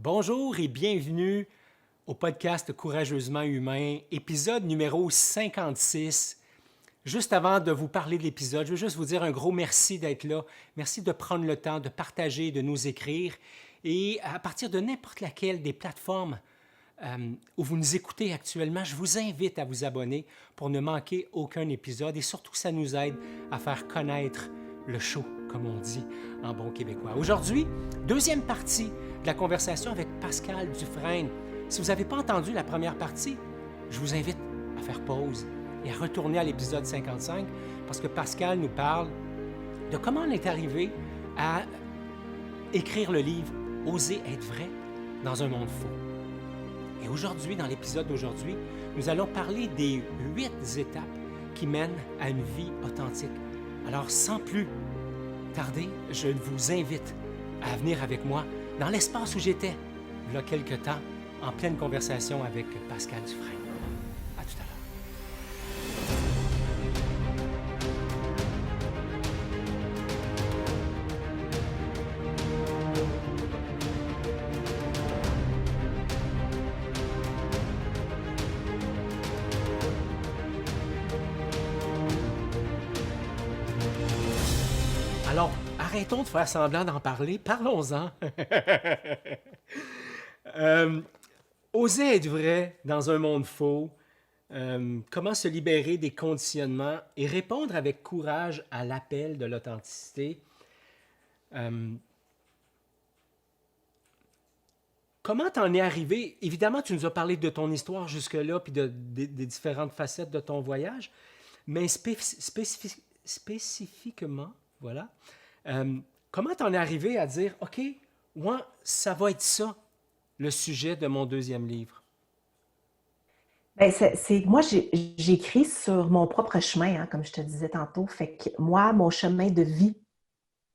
Bonjour et bienvenue au podcast Courageusement Humain, épisode numéro 56. Juste avant de vous parler de l'épisode, je veux juste vous dire un gros merci d'être là. Merci de prendre le temps de partager, de nous écrire. Et à partir de n'importe laquelle des plateformes où vous nous écoutez actuellement, je vous invite à vous abonner pour ne manquer aucun épisode. Et surtout, ça nous aide à faire connaître le show, comme on dit en bon québécois. Aujourd'hui, deuxième partie de la conversation avec Pascal Dufresne. Si vous n'avez pas entendu la première partie, je vous invite à faire pause et à retourner à l'épisode 55 parce que Pascal nous parle de comment on est arrivé à écrire le livre « Oser être vrai dans un monde faux ». Et aujourd'hui, dans l'épisode d'aujourd'hui, nous allons parler des 8 étapes qui mènent à une vie authentique. Alors, sans plus tarder, je vous invite à venir avec moi dans l'espace où j'étais, il y a quelque temps, en pleine conversation avec Pascal Dufresne. À tout à l'heure. Alors, arrêtons de faire semblant d'en parler, parlons-en. Euh, Oser être vrai dans un monde faux, comment se libérer des conditionnements et répondre avec courage à l'appel de l'authenticité. Euh, Comment t'en es arrivé? Évidemment, tu nous as parlé de ton histoire jusque-là, puis des différentes facettes de ton voyage, mais spécifiquement, voilà, comment t'en es arrivé à dire, OK, moi, ça va être ça, le sujet de mon deuxième livre? Moi, j'écris sur mon propre chemin, hein, comme je te disais tantôt. Fait que moi, mon chemin de vie,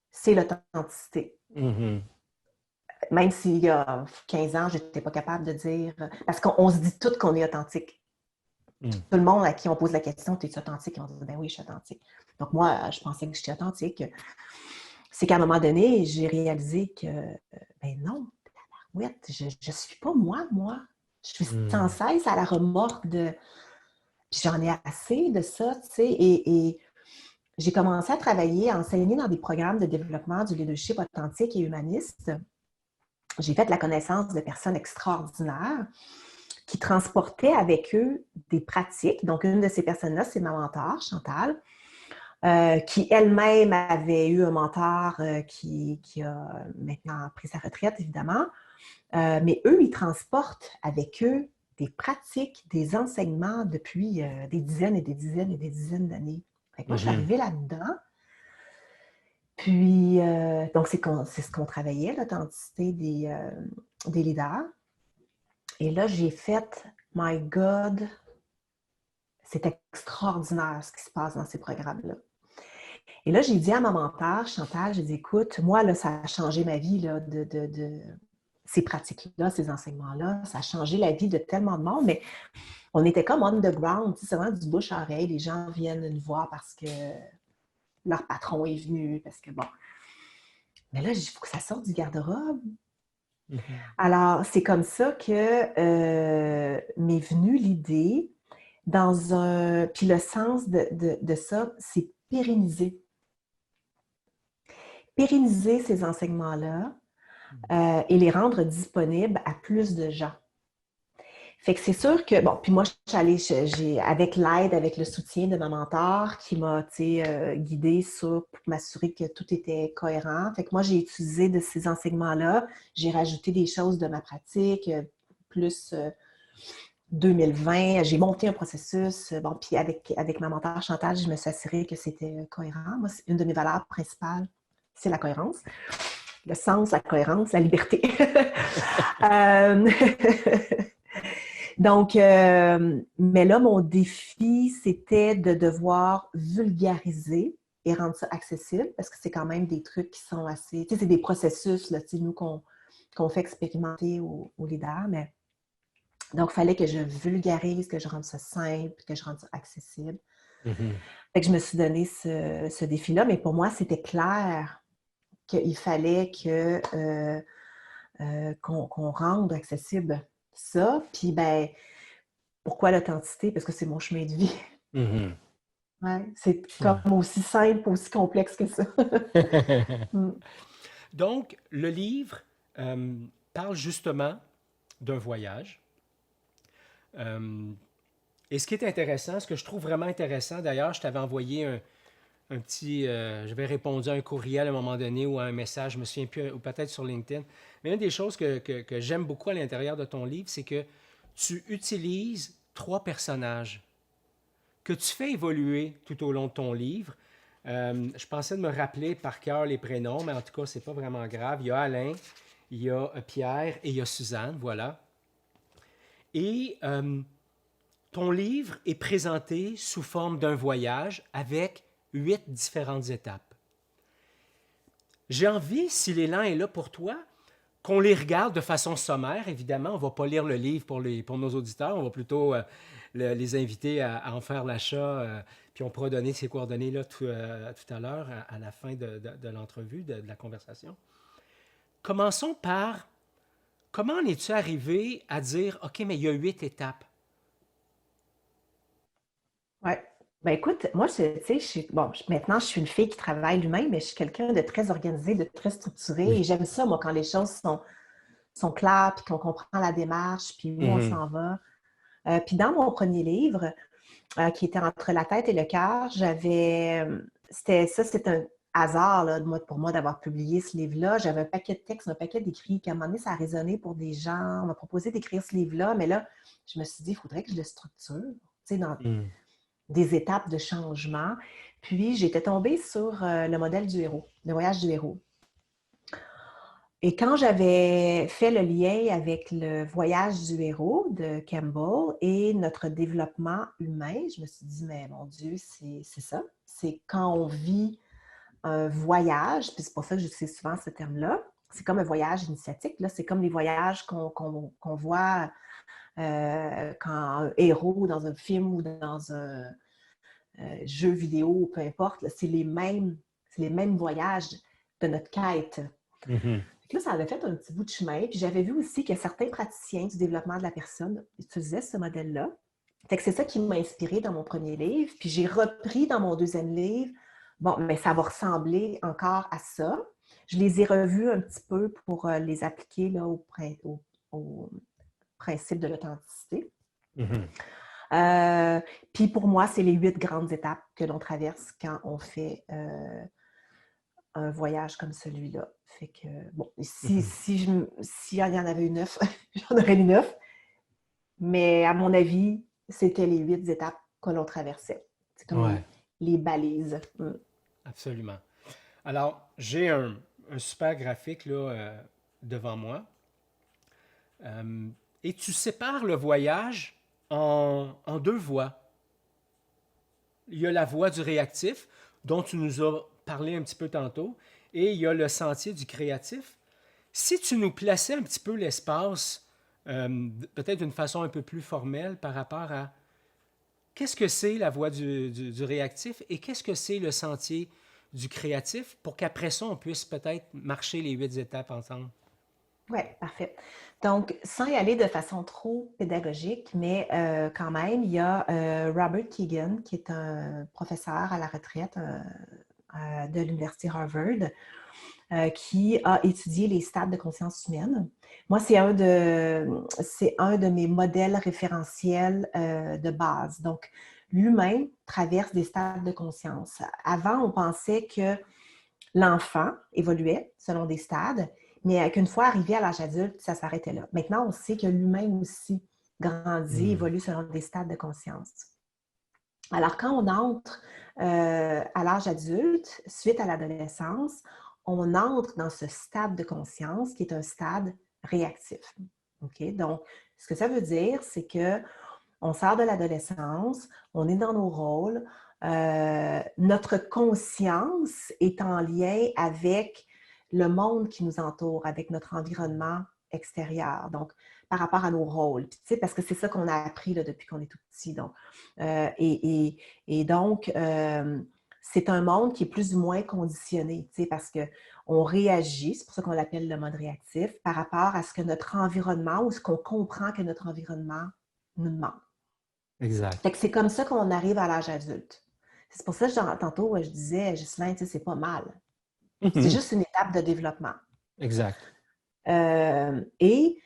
c'est l'authenticité. Mhm. Même s'il y a 15 ans, je n'étais pas capable de dire. Parce qu'on se dit tout qu'on est authentique. Mm. Tout le monde à qui on pose la question, es-tu authentique? On dit, ben oui, je suis authentique. Donc, moi, je pensais que j'étais authentique. C'est qu'à un moment donné, j'ai réalisé que, ben non, ouais, je ne suis pas moi. Je suis sans Mm. cesse à la remorque de. Puis j'en ai assez de ça, tu sais. Et j'ai commencé à travailler, à enseigner dans des programmes de développement du leadership authentique et humaniste. J'ai fait la connaissance de personnes extraordinaires qui transportaient avec eux des pratiques. Donc, une de ces personnes-là, c'est ma mentor, Chantal, qui elle-même avait eu un mentor qui a maintenant pris sa retraite, évidemment. Mais eux, ils transportent avec eux des pratiques, des enseignements depuis des dizaines et des dizaines et des dizaines d'années. Fait que moi, je suis Mhm. arrivée là-dedans. Puis, donc, c'est ce qu'on travaillait, l'authenticité des leaders. Et là, j'ai fait, my God, c'est extraordinaire ce qui se passe dans ces programmes-là. Et là, j'ai dit à ma mentor, Chantal, j'ai dit, écoute, moi, là, ça a changé ma vie là, de ces pratiques-là, ces enseignements-là. Ça a changé la vie de tellement de monde, mais on était comme underground, tu sais, c'est vraiment du bouche à oreille. Les gens viennent nous voir parce que leur patron est venu, parce que bon. Mais là, il faut que ça sorte du garde-robe. Mhm. Alors, c'est comme ça que m'est venue l'idée dans un. Puis le sens de ça, c'est pérenniser. Pérenniser ces enseignements-là et les rendre disponibles à plus de gens. Fait que c'est sûr que, bon, puis moi, je suis allée, avec l'aide, avec le soutien de ma mentor qui m'a, guidée pour m'assurer que tout était cohérent. Fait que moi, j'ai utilisé de ces enseignements-là, j'ai rajouté des choses de ma pratique, plus 2020, j'ai monté un processus. Bon, puis avec ma mentor Chantal, je me suis assurée que c'était cohérent. Moi, c'est une de mes valeurs principales, c'est la cohérence. Le sens, la cohérence, la liberté. euh, Donc, mais là, mon défi, c'était de devoir vulgariser et rendre ça accessible parce que c'est quand même des trucs qui sont assez, tu sais, c'est des processus, là, tu sais, nous, qu'on fait expérimenter aux leaders, mais donc, il fallait que je vulgarise, que je rende ça simple, que je rende ça accessible. Mhm. Fait que je me suis donné ce défi-là, mais pour moi, c'était clair qu'il fallait que qu'on rende accessible ça. Puis, ben, pourquoi l'authenticité? Parce que c'est mon chemin de vie. Mhm. Ouais, c'est Ouais. comme aussi simple, aussi complexe que ça. Mm. Donc, le livre parle justement d'un voyage. Euh, et ce qui est intéressant, ce que je trouve vraiment intéressant, d'ailleurs, je t'avais envoyé un petit, j'avais répondu à un courriel à un moment donné ou à un message, je me souviens plus, ou peut-être sur LinkedIn. Mais une des choses que j'aime beaucoup à l'intérieur de ton livre, c'est que tu utilises trois personnages que tu fais évoluer tout au long de ton livre. Je pensais de me rappeler par cœur les prénoms, mais en tout cas, c'est pas vraiment grave. Il y a Alain, il y a Pierre et il y a Suzanne, voilà. Et ton livre est présenté sous forme d'un voyage avec 8 différentes étapes. J'ai envie, si l'élan est là pour toi, qu'on les regarde de façon sommaire. Évidemment, on ne va pas lire le livre pour nos auditeurs, on va plutôt les inviter à en faire l'achat, puis on pourra donner ces coordonnées-là tout à l'heure, à la fin de l'entrevue, de la conversation. Commençons par, comment en es-tu arrivé à dire, OK, mais il y a 8 étapes? Ouais. Ben écoute, moi, tu sais, bon, maintenant, je suis une fille qui travaille l'humain, mais je suis quelqu'un de très organisé, de très structuré. Et Oui. j'aime ça, moi, quand les choses sont claires, puis qu'on comprend la démarche, puis où on Mhm. s'en va. Puis dans mon premier livre, qui était Entre la tête et le cœur, c'est un hasard là, pour moi d'avoir publié ce livre-là. J'avais un paquet de textes, un paquet d'écrits, puis à un moment donné, ça a résonné pour des gens. On m'a proposé d'écrire ce livre-là, mais là, je me suis dit, il faudrait que je le structure, tu sais, dans Mhm. des étapes de changement. Puis, j'étais tombée sur le modèle du héros, le voyage du héros. Et quand j'avais fait le lien avec le voyage du héros de Campbell et notre développement humain, je me suis dit, mais mon Dieu, c'est ça. C'est quand on vit un voyage, puis c'est pour ça que j'utilise souvent ce terme-là, c'est comme un voyage initiatique. Là. C'est comme les voyages qu'on voit quand un héros dans un film ou dans un jeu vidéo, peu importe. Là, c'est les mêmes voyages de notre quête. Mhm. Là, ça avait fait un petit bout de chemin. Puis j'avais vu aussi que certains praticiens du développement de la personne utilisaient ce modèle-là. Fait que c'est ça qui m'a inspirée dans mon premier livre. Puis j'ai repris dans mon deuxième livre. Bon, mais ça va ressembler encore à ça. Je les ai revus un petit peu pour les appliquer là, au principe de l'authenticité. Mhm. Euh, Puis pour moi, c'est les 8 grandes étapes que l'on traverse quand on fait un voyage comme celui-là. Fait que, bon, Mhm. s'il y en avait eu 9, j'en aurais mis 9. Mais à mon avis, c'était les 8 étapes que l'on traversait. C'est comme Ouais, les balises. Mm. absolument. Alors, j'ai un super graphique là, devant moi. Euh, et tu sépares le voyage en deux voies. Il y a la voie du réactif, dont tu nous as parlé un petit peu tantôt, et il y a le sentier du créatif. Si tu nous plaçais un petit peu l'espace, peut-être d'une façon un peu plus formelle par rapport à qu'est-ce que c'est la voie du réactif et qu'est-ce que c'est le sentier du créatif pour qu'après ça, on puisse peut-être marcher les 8 étapes ensemble. Oui, parfait. Donc, sans y aller de façon trop pédagogique, mais quand même, il y a Robert Keegan, qui est un professeur à la retraite de l'Université Harvard, qui a étudié les stades de conscience humaine. Moi, c'est un de mes modèles référentiels de base. Donc, l'humain traverse des stades de conscience. Avant, on pensait que l'enfant évoluait selon des stades, mais qu'une fois arrivé à l'âge adulte, ça s'arrêtait là. Maintenant, on sait que l'humain aussi grandit, Hmm. évolue selon des stades de conscience. Alors, quand on entre à l'âge adulte, suite à l'adolescence, on entre dans ce stade de conscience qui est un stade réactif. OK? Donc, ce que ça veut dire, c'est que on sort de l'adolescence, on est dans nos rôles, notre conscience est en lien avec le monde qui nous entoure, avec notre environnement extérieur, donc par rapport à nos rôles. Puis, tu sais, parce que c'est ça qu'on a appris là, depuis qu'on est tout petit. Donc, et donc, c'est un monde qui est plus ou moins conditionné, tu sais, parce qu'on réagit, c'est pour ça qu'on l'appelle le mode réactif, par rapport à ce que notre environnement ou ce qu'on comprend que notre environnement nous demande. Exact. Fait que c'est comme ça qu'on arrive à l'âge adulte. C'est pour ça que tantôt, je disais, Ghislain, tu sais, c'est pas mal. C'est Mhm. juste une étape de développement. Exact. Et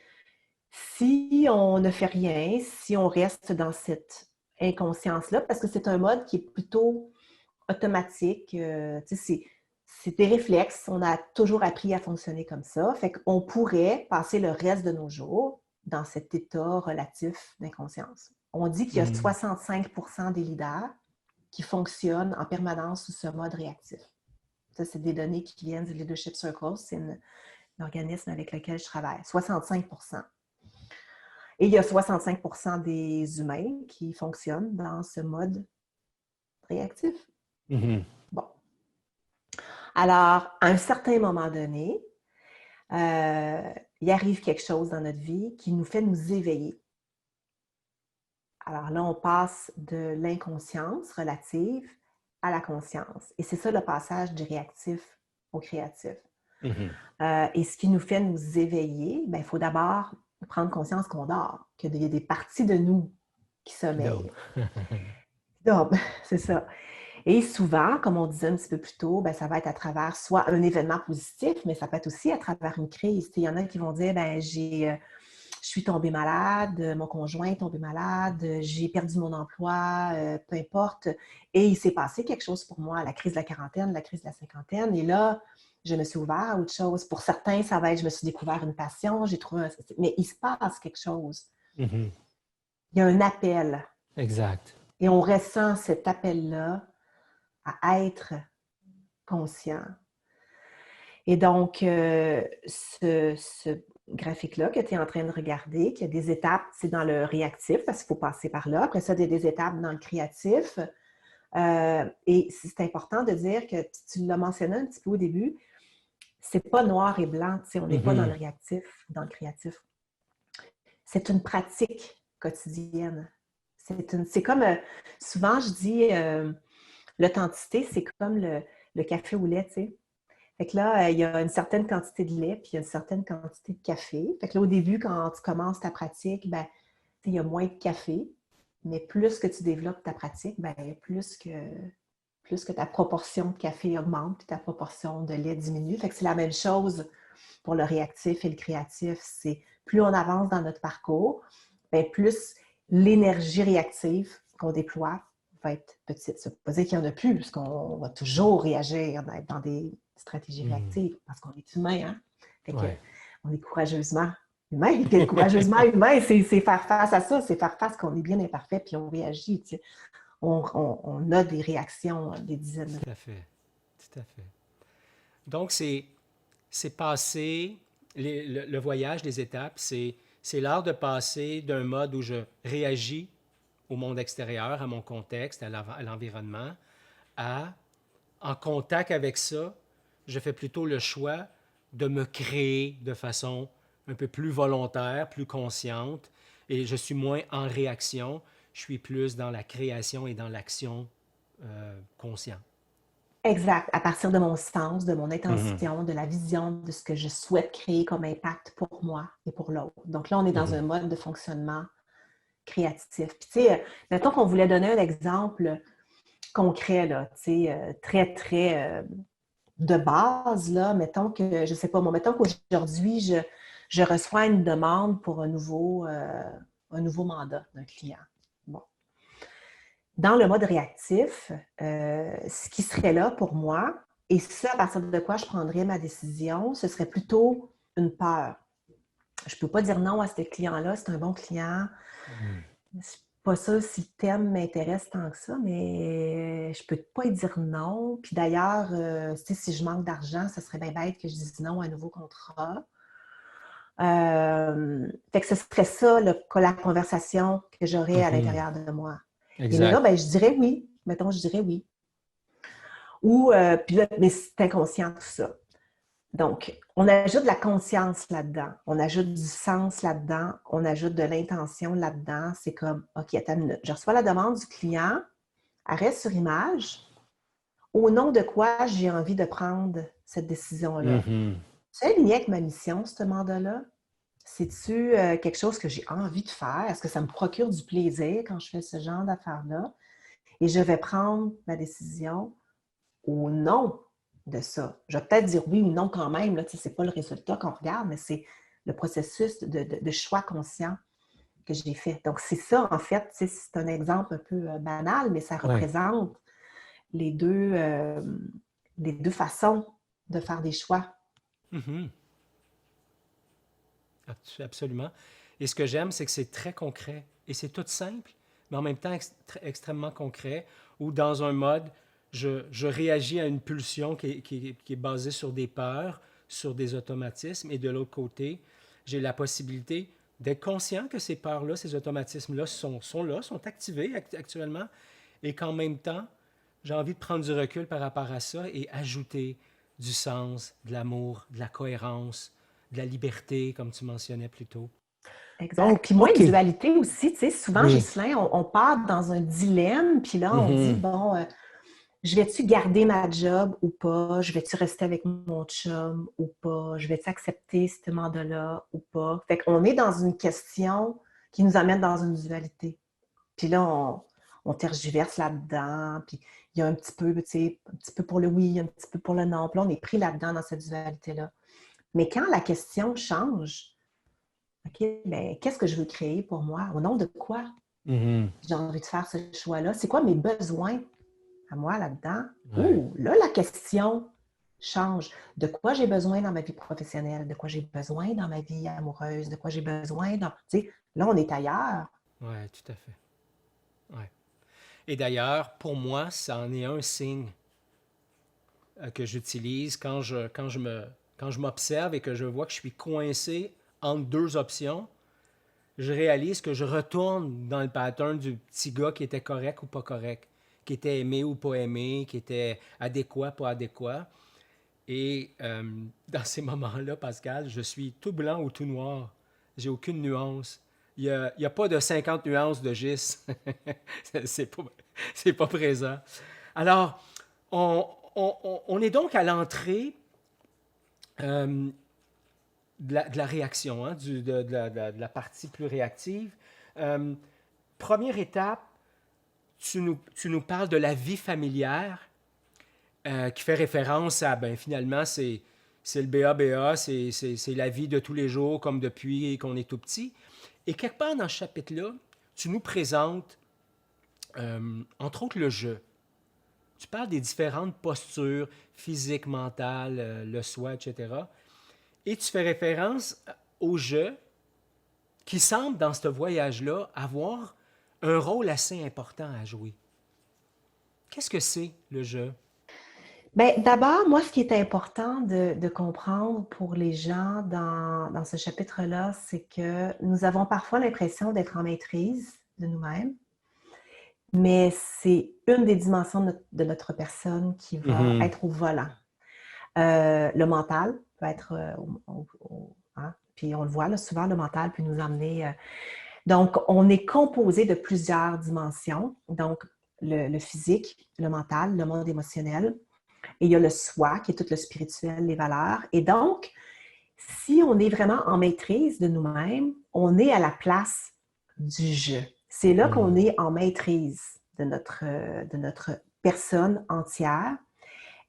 si on ne fait rien, si on reste dans cette inconscience-là, parce que c'est un mode qui est plutôt automatique, tu sais, c'est des réflexes, on a toujours appris à fonctionner comme ça, fait qu'on pourrait passer le reste de nos jours dans cet état relatif d'inconscience. On dit qu'il y a Mhm. 65% des leaders qui fonctionnent en permanence sous ce mode réactif. Ça, c'est des données qui viennent du Leadership Circle, c'est l'organisme avec lequel je travaille. 65%. Et il y a 65% des humains qui fonctionnent dans ce mode réactif. Mhm. Bon. Alors, à un certain moment donné, il arrive quelque chose dans notre vie qui nous fait nous éveiller. Alors là, on passe de l'inconscience relative à la conscience. Et c'est ça le passage du réactif au créatif. Mhm. Et ce qui nous fait nous éveiller, il faut d'abord prendre conscience qu'on dort, qu'il y a des parties de nous qui Qui dorment. sommeillent. Donc, c'est ça. Et souvent, comme on disait un petit peu plus tôt, ça va être à travers soit un événement positif, mais ça peut être aussi à travers une crise. Il y en a qui vont dire, je suis tombée malade, mon conjoint est tombé malade, j'ai perdu mon emploi, peu importe. Et il s'est passé quelque chose pour moi, la crise de la quarantaine, la crise de la cinquantaine. Et là, je me suis ouvert à autre chose. Pour certains, ça va être, je me suis découvert une passion, j'ai trouvé un... Mais il se passe quelque chose. Mhm. Il y a un appel. Exact. Et on ressent cet appel-là à être conscient. Et donc, ce graphique-là que tu es en train de regarder, qui a des étapes, c'est dans le réactif, parce qu'il faut passer par là. Après ça, il y a des étapes dans le créatif. Et c'est important de dire que, tu l'as mentionné un petit peu au début, c'est pas noir et blanc, tu sais, on n'est pas dans le Mhm. réactif, dans le créatif. C'est une pratique quotidienne. C'est comme, souvent je dis, l'authenticité, c'est comme le café au lait, tu sais. Fait que là, il y a une certaine quantité de lait, puis il y a une certaine quantité de café. Fait que là, au début, quand tu commences ta pratique, il y a moins de café, mais plus que tu développes ta pratique, plus que ta proportion de café augmente, puis ta proportion de lait diminue. Fait que c'est la même chose pour le réactif et le créatif. C'est plus on avance dans notre parcours, plus l'énergie réactive qu'on déploie va être petite. Ça ne veut pas dire qu'il n'y en a plus, parce qu'on va toujours réagir, être dans des stratégies Mhm. réactives, parce qu'on est humain, hein? Fait que, Ouais. on est courageusement humain. Puis être courageusement humain, c'est faire face à ça, c'est faire face qu'on est bien imparfait, puis on réagit. Tu sais. On a des réactions, des dizaines de... Tout à fait. Tout à fait. Donc, c'est passer, le voyage des étapes, c'est l'art de passer d'un mode où je réagis au monde extérieur, à mon contexte, à l'environnement, à, en contact avec ça, je fais plutôt le choix de me créer de façon un peu plus volontaire, plus consciente, et je suis moins en réaction, je suis plus dans la création et dans l'action consciente. Exact, à partir de mon sens, de mon Mhm. intention, de la vision de ce que je souhaite créer comme impact pour moi et pour l'autre. Donc là, on est dans un Mhm. mode de fonctionnement créatif. Puis tu sais, mettons qu'on voulait donner un exemple concret, là, tu sais, très, très de base, là, mettons que, je sais pas, moi, mettons qu'aujourd'hui, je reçois une demande pour un nouveau mandat d'un client. Bon. Dans le mode réactif, ce qui serait là pour moi, et ça, à partir de quoi je prendrais ma décision, ce serait plutôt une peur. Je ne peux pas dire non à ce client-là, c'est un bon client. Mhm. Je ne suis pas sûre si le thème m'intéresse tant que ça, mais je ne peux pas y dire non. Puis d'ailleurs, si je manque d'argent, ce serait bien bête que je dise non à un nouveau contrat. Fait que ce serait ça la conversation que j'aurais à Mhm. l'intérieur de moi. Et là, Exact. je dirais oui. Mettons, je dirais oui. Puis là, mais c'est inconscient tout ça. Donc, on ajoute de la conscience là-dedans, on ajoute du sens là-dedans, on ajoute de l'intention là-dedans. C'est comme, OK, attends une minute. Je reçois la demande du client, arrêt sur image. au nom de quoi j'ai envie de prendre cette décision-là? Mhm. C'est aligné avec ma mission, ce mandat-là? C'est-tu quelque chose que j'ai envie de faire? Est-ce que ça me procure du plaisir quand je fais ce genre d'affaires-là? Et je vais prendre ma décision au nom de ça. Je vais peut-être dire oui ou non quand même, là, c'est pas le résultat qu'on regarde, mais c'est le processus de choix conscient que j'ai fait. Donc, c'est ça, en fait, c'est un exemple un peu banal, mais ça Ouais. représente les deux, euh, les deux façons de faire des choix. Mhm. Absolument. Et ce que j'aime, c'est que c'est très concret. Et c'est tout simple, mais en même temps extrêmement concret, où dans un mode, je réagis à une pulsion qui est basée sur des peurs, sur des automatismes, et de l'autre côté, j'ai la possibilité d'être conscient que ces peurs-là, ces automatismes-là sont là, sont activés actuellement, et qu'en même temps, j'ai envie de prendre du recul par rapport à ça et ajouter du sens, de l'amour, de la cohérence, de la liberté, comme tu mentionnais plus tôt. Exact. Donc, Puis moi, une OK. dualité aussi, tu sais, souvent, Oui. Ghislain, on part dans un dilemme, puis là, on dit, Mhm. bon, je vais-tu garder ma job ou pas? Je vais-tu rester avec mon chum ou pas? Je vais-tu accepter ce mandat-là ou pas? Fait qu'on est dans une question qui nous amène dans une dualité. Puis là, on tergiverse là-dedans, puis il y a un petit peu, tu sais, un petit peu pour le oui, un petit peu pour le non. Puis là, on est pris là-dedans dans cette dualité-là. Mais quand la question change, OK, bien, qu'est-ce que je veux créer pour moi? Au nom de quoi Mhm. j'ai envie de faire ce choix-là? C'est quoi mes besoins à moi là-dedans? Ouais. Ouh, là, la question change. De quoi j'ai besoin dans ma vie professionnelle? De quoi j'ai besoin dans ma vie amoureuse? De quoi j'ai besoin dans... Tu sais, là, on est ailleurs. Ouais, tout à fait. Ouais. Et d'ailleurs, pour moi, ça en est un signe que j'utilise quand je m'observe et que je vois que je suis coincé entre deux options. Je réalise que je retourne dans le pattern du petit gars qui était correct ou pas correct, qui était aimé ou pas aimé, qui était adéquat, pas adéquat. Et dans ces moments-là, Pascal, je suis tout blanc ou tout noir. J'ai aucune nuance. Il y a pas de 50 nuances de gis. c'est pas, c'est pas présent. Alors, on est donc à l'entrée euh, de la réaction, hein, de la partie plus réactive. Euh, Première étape, tu nous parles de la vie familière qui fait référence à, ben finalement, c'est le BABA, c'est la vie de tous les jours comme depuis qu'on est tout petit. Et quelque part dans ce chapitre-là, tu nous présentes, entre autres, le jeu. Tu parles des différentes postures physiques, mentales, le soi, etc. Et tu fais référence au jeu qui semble, dans ce voyage-là, avoir un rôle assez important à jouer. Qu'est-ce que c'est le jeu? Bien, d'abord, moi, ce qui est important de comprendre pour les gens dans ce chapitre-là, c'est que nous avons parfois l'impression d'être en maîtrise de nous-mêmes, mais c'est une des dimensions de notre personne qui va Mhm. être au volant. Le mental peut être, hein, puis on le voit là, souvent, le mental peut nous emmener. Donc, on est composé de plusieurs dimensions. Donc, le physique, le mental, le monde émotionnel. Et il y a le soi, qui est tout le spirituel, les valeurs. Et donc, si on est vraiment en maîtrise de nous-mêmes, on est à la place du jeu. C'est là qu'on Mhm. est en maîtrise de notre personne entière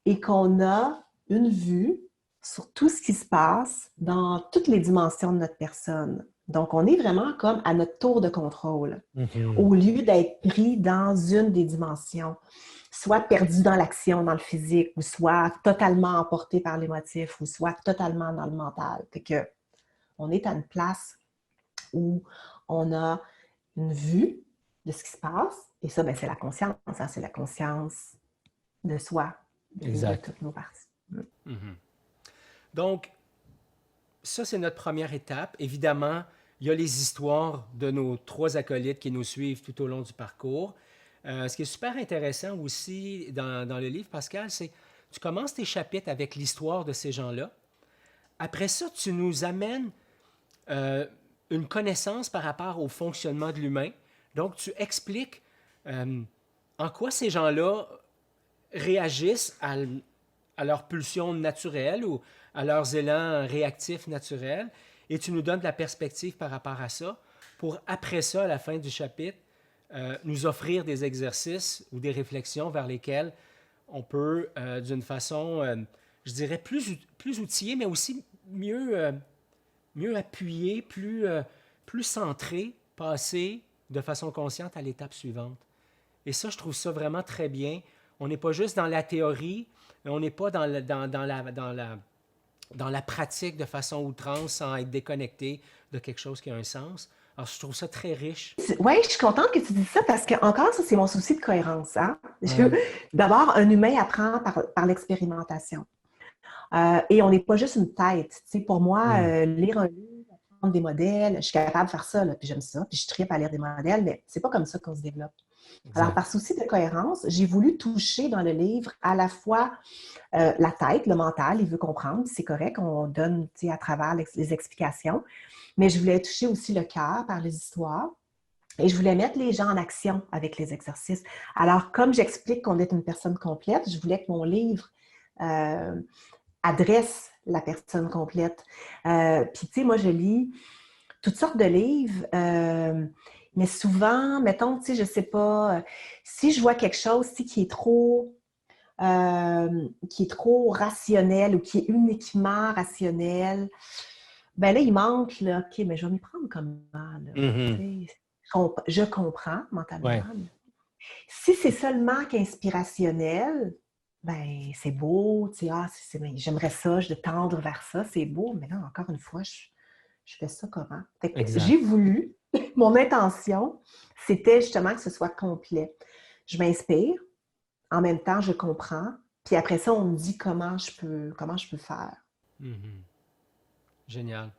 et qu'on a une vue sur tout ce qui se passe dans toutes les dimensions de notre personne. Donc, on est vraiment comme à notre tour de contrôle, Mhm. au lieu d'être pris dans une des dimensions, soit perdu dans l'action, dans le physique, ou soit totalement emporté par l'émotif, ou soit totalement dans le mental. Fait que on est à une place où on a une vue de ce qui se passe, et ça, ben, c'est la conscience, hein, c'est la conscience de soi et de Exact. toutes nos parties. Mhm. Donc, ça, c'est notre première étape. Évidemment, il y a les histoires de nos trois acolytes qui nous suivent tout au long du parcours. Ce qui est super intéressant aussi dans le livre, Pascal, c'est que tu commences tes chapitres avec l'histoire de ces gens-là. Après ça, tu nous amènes euh, une connaissance par rapport au fonctionnement de l'humain. Donc, tu expliques en quoi ces gens-là réagissent à leurs pulsions naturelles ou à leurs élans réactifs naturels, et tu nous donnes de la perspective par rapport à ça, pour après ça, à la fin du chapitre, nous offrir des exercices ou des réflexions vers lesquelles on peut, d'une façon, je dirais, plus outillée, mais aussi mieux appuyée, plus centrée, passer de façon consciente à l'étape suivante. Et ça, je trouve ça vraiment très bien. On n'est pas juste dans la théorie, mais on n'est pas dans la pratique de façon outrance sans être déconnecté de quelque chose qui a un sens. Alors, je trouve ça très riche. Oui, je suis contente que tu dises ça parce que, encore, ça, c'est mon souci de cohérence. Hein? Ouais. D'abord, un humain apprend par l'expérimentation. Et on n'est pas juste une tête. Tu sais, pour moi, Mm. lire un livre, apprendre des modèles, je suis capable de faire ça, là, puis j'aime ça, puis je tripe à lire des modèles, mais c'est pas comme ça qu'on se développe. Alors, Exact. par souci de cohérence, j'ai voulu toucher dans le livre à la fois la tête, le mental, il veut comprendre, c'est correct, on donne à travers les explications, mais je voulais toucher aussi le cœur par les histoires. Et je voulais mettre les gens en action avec les exercices. Alors, comme j'explique qu'on est une personne complète, je voulais que mon livre adresse la personne complète. Puis, tu sais, moi, je lis toutes sortes de livres, mais souvent, mettons, tu sais, je sais pas, si je vois quelque chose qui est trop rationnel ou qui est uniquement rationnel, ben là, il manque, là, OK, mais je vais m'y prendre comment, là? Mhm. Tu sais, je comprends mentalement. Ouais, Si c'est seulement qu'inspirationnel, ben c'est beau, tu sais, ben, j'aimerais ça, je tendre vers ça, c'est beau, mais là, encore une fois, je fais ça comment? Fait que exact. j'ai voulu, mon intention, c'était justement que ce soit complet. Je m'inspire, en même temps, je comprends, puis après ça, on me dit comment je peux faire. Mhm. Génial.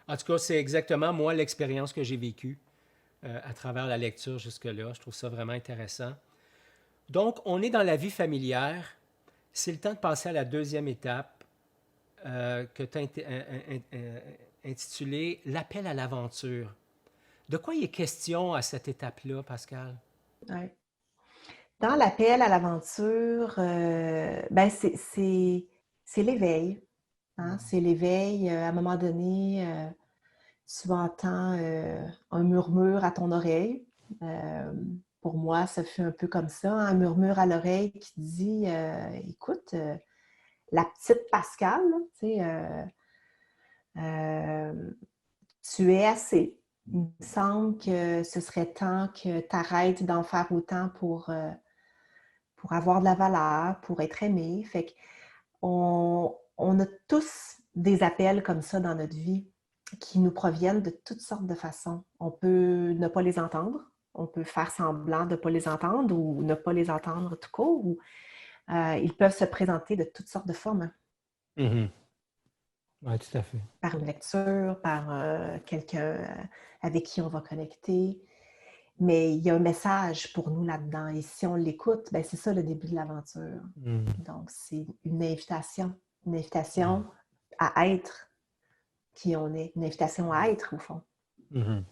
En tout cas, c'est exactement, moi, l'expérience que j'ai vécue à travers la lecture jusque-là. Je trouve ça vraiment intéressant. Donc, on est dans la vie familière. C'est le temps de passer à la deuxième étape que tu as intitulée L'appel à l'aventure. De quoi il est question à cette étape-là, Pascal? Ouais. Dans l'appel à l'aventure, ben c'est l'éveil. Hein? C'est l'éveil. À un moment donné, tu entends un murmure à ton oreille. Euh, pour moi, ça fait un peu comme ça, hein, un murmure à l'oreille qui dit écoute, la petite Pascal, là, tu sais, euh, tu es assez. Il me semble que ce serait temps que tu arrêtes d'en faire autant pour avoir de la valeur, pour être aimé. Fait qu'on a tous des appels comme ça dans notre vie qui nous proviennent de toutes sortes de façons. On peut ne pas les entendre, on peut faire semblant de ne pas les entendre ou ne pas les entendre tout court, ou ils peuvent se présenter de toutes sortes de formes, Mhm. Oui, tout à fait. par une lecture, par quelqu'un avec qui on va connecter. Mais il y a un message pour nous là-dedans. Et si on l'écoute, ben c'est ça le début de l'aventure. Mhm. Donc, c'est une invitation à être qui on est, une invitation à être au fond. Mhm.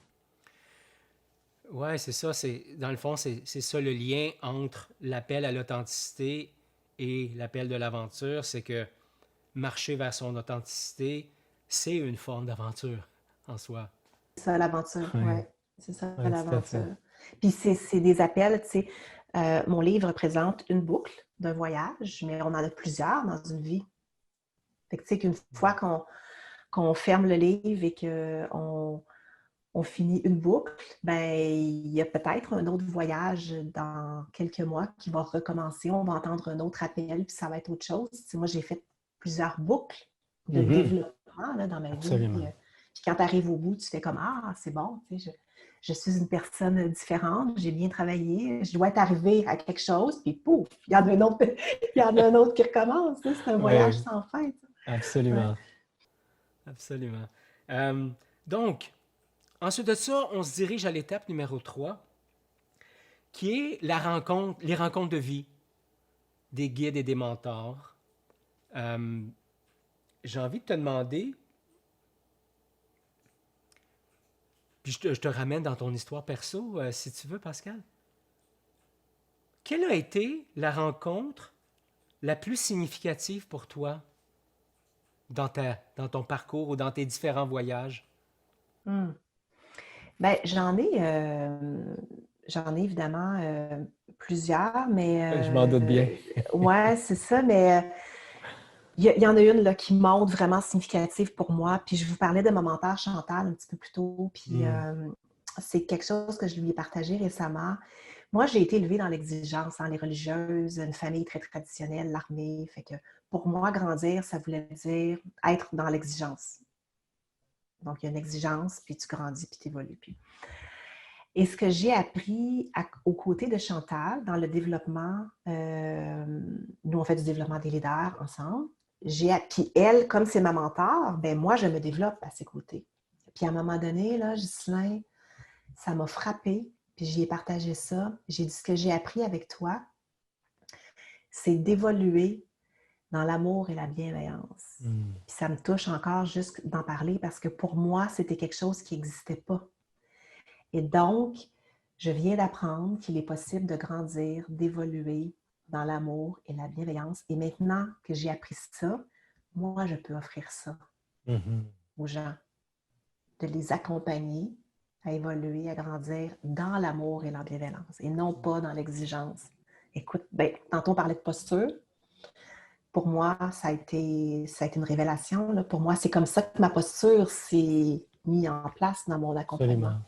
Ouais, c'est ça. Dans le fond, c'est ça le lien entre l'appel à l'authenticité et l'appel de l'aventure. C'est que marcher vers son authenticité, c'est une forme d'aventure en soi. C'est ça l'aventure, Oui, ouais. C'est ça ouais, tout à fait. l'aventure. Puis c'est des appels, tu sais. Mon livre présente une boucle d'un voyage, mais on en a plusieurs dans une vie. Fait que tu sais qu'une fois qu'on ferme le livre et qu'on on finit une boucle, ben il y a peut-être un autre voyage dans quelques mois qui va recommencer. On va entendre un autre appel, puis ça va être autre chose. Tu sais, moi, j'ai fait plusieurs boucles de Mhm. développement là, dans ma vie. Absolument. Puis quand tu arrives au bout, tu fais comme Ah, c'est bon, tu sais, je suis une personne différente, j'ai bien travaillé, je dois être arrivée à quelque chose, puis pouf, il y en a un autre, il y en a un autre qui recommence. Tu sais, c'est un voyage Oui, sans fin. Tu sais. Ouais. absolument. Absolument. Euh, donc, ensuite de ça, on se dirige à l'étape numéro 3, qui est les rencontres de vie des guides et des mentors. Euh, j'ai envie de te demander, puis je te ramène dans ton histoire perso, si tu veux, Pascal. Quelle a été la rencontre la plus significative pour toi dans ton parcours ou dans tes différents voyages? Hmm. Ben, j'en ai évidemment plusieurs, mais Je m'en doute bien. ouais, c'est ça, mais il y en a une là, qui montre vraiment significative pour moi. Puis je vous parlais de ma mentor Chantal un petit peu plus tôt, puis Mm. c'est quelque chose que je lui ai partagé récemment. Moi, j'ai été élevée dans l'exigence, les religieuses, une famille très traditionnelle, l'armée. Fait que pour moi, grandir, ça voulait dire être dans l'exigence. Donc, il y a une exigence, puis tu grandis, puis tu évolues. Et ce que j'ai appris aux côtés de Chantal dans le développement, nous on fait du développement des leaders ensemble, puis elle, comme c'est ma mentor, ben moi je me développe à ses côtés. Puis à un moment donné, là, Ghislain, ça m'a frappée, puis j'y ai partagé ça. J'ai dit ce que j'ai appris avec toi, c'est d'évoluer dans l'amour et la bienveillance. Mm. Puis ça me touche encore juste d'en parler parce que pour moi, c'était quelque chose qui n'existait pas. Et donc, je viens d'apprendre qu'il est possible de grandir, d'évoluer dans l'amour et la bienveillance. Et maintenant que j'ai appris ça, moi, je peux offrir ça Mhm. aux gens, de les accompagner à évoluer, à grandir dans l'amour et la bienveillance et non pas dans l'exigence. Écoute, ben, tantôt on parlait de posture. Pour moi, ça a été une révélation. Là. Pour moi, c'est comme ça que ma posture s'est mise en place dans mon accompagnement. Absolument.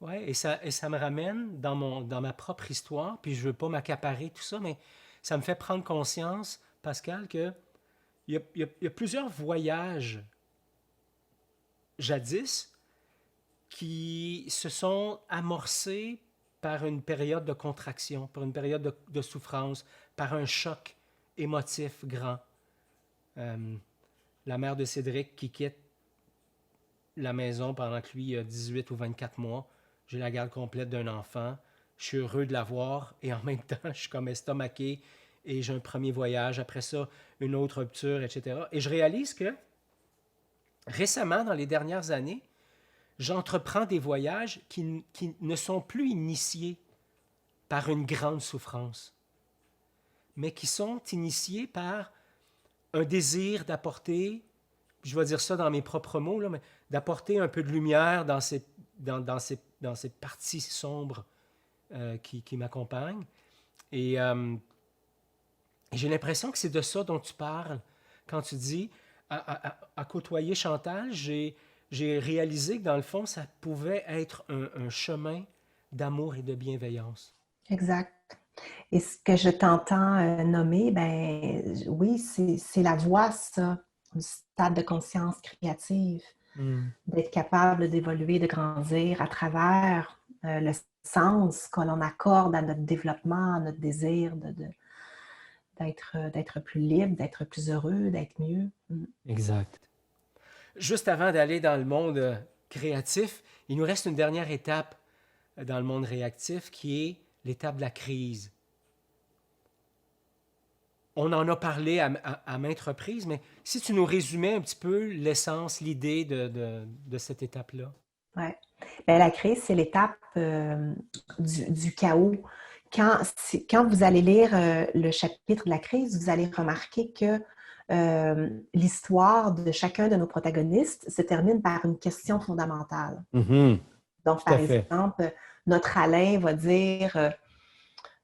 Oui, et ça me ramène dans ma propre histoire, puis je ne veux pas m'accaparer tout ça, mais ça me fait prendre conscience, Pascal, qu'il y a plusieurs voyages jadis qui se sont amorcés par une période de contraction, par une période de souffrance, par un choc émotif grand. Euh, la mère de Cédric qui quitte la maison pendant que lui a 18 ou 24 mois. J'ai la garde complète d'un enfant. Je suis heureux de l'avoir et en même temps, je suis comme estomaqué et j'ai un premier voyage. Après ça, une autre rupture, etc. Et je réalise que récemment, dans les dernières années, j'entreprends des voyages qui ne sont plus initiés par une grande souffrance, mais qui sont initiés par un désir d'apporter, je vais dire ça dans mes propres mots, là, mais d'apporter un peu de lumière dans ces parties sombres qui m'accompagnent. Et j'ai l'impression que c'est de ça dont tu parles quand tu dis, à côtoyer Chantal, j'ai réalisé que dans le fond, ça pouvait être un chemin d'amour et de bienveillance. Exact. Et ce que je t'entends nommer, ben oui, c'est la voie, ça, du stade de conscience créative, Mm. d'être capable d'évoluer, de grandir à travers le sens que l'on accorde à notre développement, à notre désir d'être plus libre, d'être plus heureux, d'être mieux. Mm. Exact. Juste avant d'aller dans le monde créatif, il nous reste une dernière étape dans le monde réactif qui est l'étape de la crise. On en a parlé à maintes reprises, mais si tu nous résumais un petit peu l'essence, l'idée de cette étape-là. Ouais. Ben, la crise, c'est l'étape du chaos. Quand vous allez lire le chapitre de la crise, vous allez remarquer que l'histoire de chacun de nos protagonistes se termine par une question fondamentale. Mhm. Donc, Tout par à fait. exemple, notre Alain va dire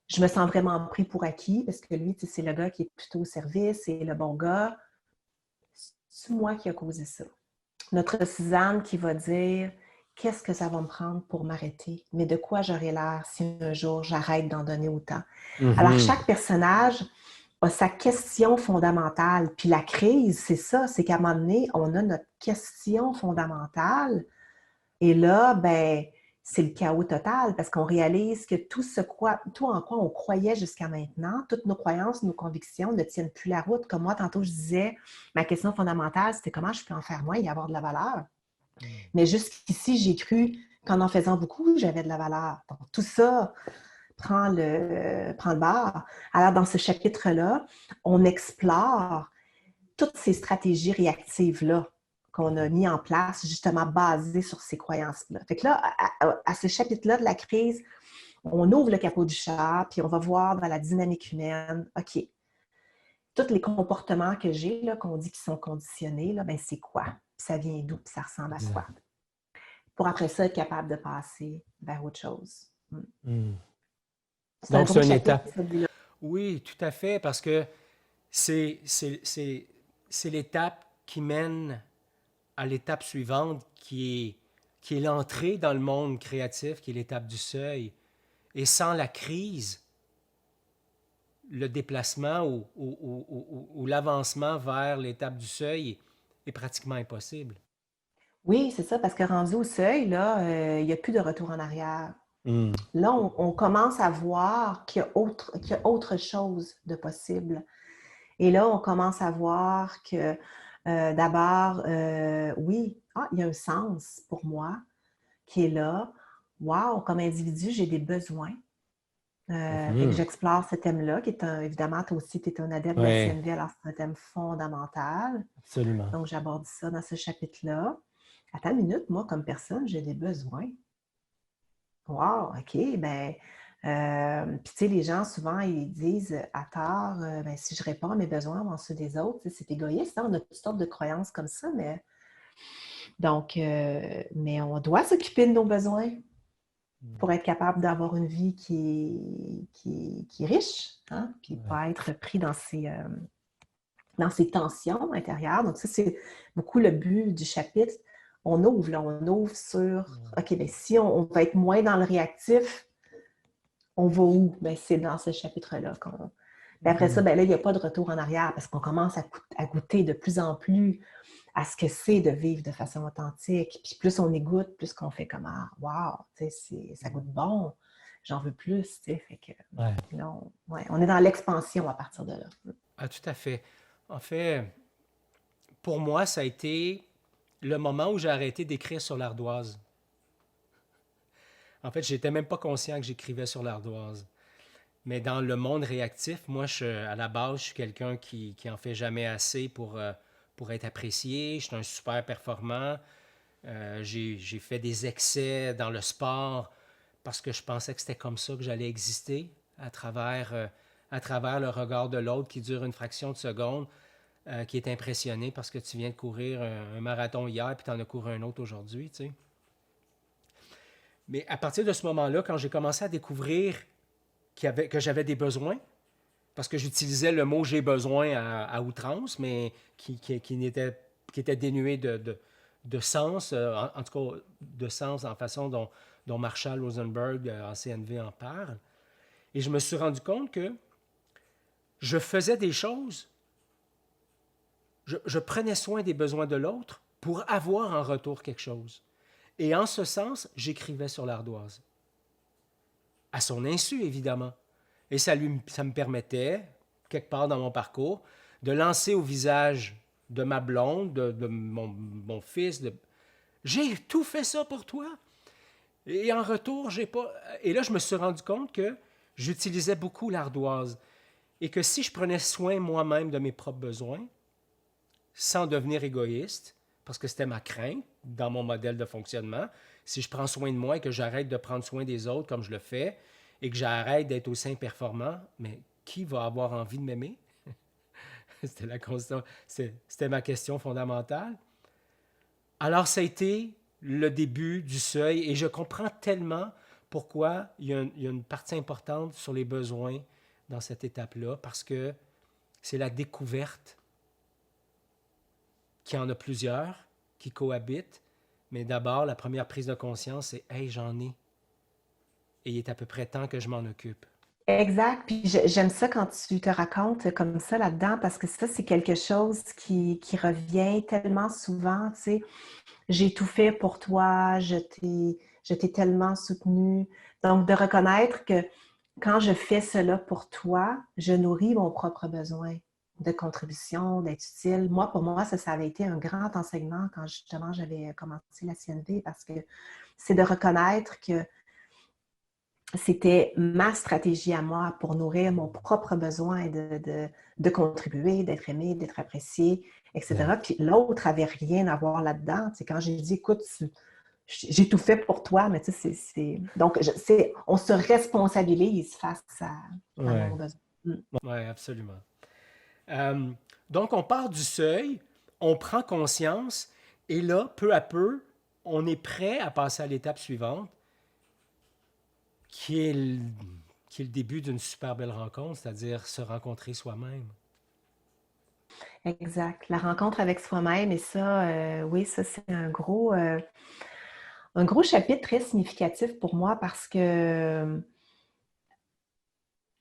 je me sens vraiment pris pour acquis parce que lui, c'est le gars qui est plutôt au service, c'est le bon gars. C'est moi qui a causé ça. Notre Suzanne qui va dire qu'est-ce que ça va me prendre pour m'arrêter, mais de quoi j'aurai l'air si un jour j'arrête d'en donner autant. Alors, Mhm. chaque personnage a sa question fondamentale. Puis la crise, c'est ça, c'est qu'à un moment donné, on a notre question fondamentale. Et là, ben, c'est le chaos total parce qu'on réalise que tout en quoi on croyait jusqu'à maintenant, toutes nos croyances, nos convictions ne tiennent plus la route. Comme moi, tantôt, je disais, ma question fondamentale, c'était comment je peux en faire moins et avoir de la valeur. Mais jusqu'ici, j'ai cru qu'en faisant beaucoup, j'avais de la valeur. Donc, tout ça prend le bord. Alors, dans ce chapitre-là, on explore toutes ces stratégies réactives-là qu'on a mis en place, justement basées sur ces croyances-là. Fait que là, à ce chapitre-là de la crise, on ouvre le capot du char, puis on va voir dans la dynamique humaine, OK, tous les comportements que j'ai, là, qu'on dit qu'ils sont conditionnés, là, ben, c'est quoi? Puis ça vient d'où? Puis ça ressemble à quoi? Exact. Pour après ça, être capable de passer vers autre chose. Hmm. C'est un Donc, gros c'est une chapitre, étape. celui-là. Oui, tout à fait, parce que c'est l'étape qui mène à l'étape suivante, qui est l'entrée dans le monde créatif, qui est l'étape du seuil. Et sans la crise, le déplacement ou l'avancement vers l'étape du seuil est pratiquement impossible. Oui, c'est ça, parce que rendu au seuil, là, il n'y a plus de retour en arrière. Hmm. Là, on commence à voir qu'il y a autre chose de possible. Et là, on commence à voir que d'abord, oui, il y a un sens pour moi qui est là. Wow, comme individu, j'ai des besoins. Fait que Mhm. j'explore ce thème-là, qui est évidemment, toi aussi, tu es un adepte de la Oui, CNV, alors c'est un thème fondamental. absolument. Donc, j'aborde ça dans ce chapitre-là. Attends une minute, moi, comme personne, j'ai des besoins. Wow, OK, ben, puis tu sais, les gens, souvent, ils disent à tort, ben, si je réponds à mes besoins avant ceux des autres, tu sais, c'est égoïste, hein? On a toutes sortes de croyances comme ça, mais donc, mais on doit s'occuper de nos besoins pour être capable d'avoir une vie qui est riche, hein? Puis Ouais. pas être pris dans ces tensions intérieures. Donc, ça, c'est beaucoup le but du chapitre. On ouvre, là, on ouvre sur, OK, bien, si on va être moins dans le réactif, on va où? Ben, c'est dans ce chapitre-là qu'on. Puis après ça, Mhm. ben là, il n'y a pas de retour en arrière parce qu'on commence à goûter de plus en plus à ce que c'est de vivre de façon authentique. Puis plus on y goûte, plus qu'on fait comme ah, wow, tu sais, ça goûte bon, j'en veux plus, tu sais. Fait que Ouais. là, on est dans l'expansion à partir de là. Ah, tout à fait. En fait, pour moi, ça a été le moment où j'ai arrêté d'écrire sur l'ardoise. En fait, j'étais même pas conscient que j'écrivais sur l'ardoise. Mais dans le monde réactif, moi, à la base, je suis quelqu'un qui en fait jamais assez pour être apprécié. Je suis un super performant. J'ai fait des excès dans le sport parce que je pensais que c'était comme ça que j'allais exister à travers le regard de l'autre qui dure une fraction de seconde, qui est impressionné parce que tu viens de courir un marathon hier puis tu en as couru un autre aujourd'hui. Tu sais. Mais à partir de ce moment-là, quand j'ai commencé à découvrir que j'avais des besoins, parce que j'utilisais le mot j'ai besoin à outrance, mais qui était dénué de sens, en tout cas de sens en façon dont Marshall Rosenberg en CNV en parle. Et je me suis rendu compte que je faisais des choses, je prenais soin des besoins de l'autre pour avoir en retour quelque chose. Et en ce sens, j'écrivais sur l'ardoise. À son insu, évidemment. Et ça me permettait, quelque part dans mon parcours, de lancer au visage de ma blonde, de mon fils, j'ai tout fait ça pour toi. Et en retour, j'ai pas. Et là, je me suis rendu compte que j'utilisais beaucoup l'ardoise. Et que si je prenais soin moi-même de mes propres besoins, sans devenir égoïste, parce que c'était ma crainte dans mon modèle de fonctionnement, si je prends soin de moi et que j'arrête de prendre soin des autres comme je le fais, et que j'arrête d'être aussi performant, mais qui va avoir envie de m'aimer? C'était ma question fondamentale. Alors, ça a été le début du seuil et je comprends tellement pourquoi il y a une partie importante sur les besoins dans cette étape-là, parce que c'est la découverte qu'il y en a plusieurs qui cohabitent, mais d'abord, la première prise de conscience, c'est Hey, j'en ai. Et il est à peu près temps que je m'en occupe. Exact. Puis j'aime ça quand tu te racontes comme ça là-dedans parce que ça, c'est quelque chose qui revient tellement souvent, tu sais. J'ai tout fait pour toi, je t'ai tellement soutenu. Donc, de reconnaître que quand je fais cela pour toi, je nourris mon propre besoin de contribution, d'être utile. Moi, pour moi, ça avait été un grand enseignement quand justement j'avais commencé la CNV parce que c'est de reconnaître que c'était ma stratégie à moi pour nourrir mon propre besoin de contribuer, d'être aimé, d'être apprécié, etc. Exact. Puis l'autre n'avait rien à voir là-dedans. C'est quand j'ai dit, écoute, j'ai tout fait pour toi, mais tu sais, donc, on se responsabilise face à Oui, nos besoins. Mm. ouais, absolument. Euh, donc, on part du seuil, on prend conscience, et là, peu à peu, on est prêt à passer à l'étape suivante, qui est le, qui est le début d'une super belle rencontre, c'est-à-dire se rencontrer soi-même. Exact. La rencontre avec soi-même, et ça, oui, ça, c'est un gros chapitre très significatif pour moi parce que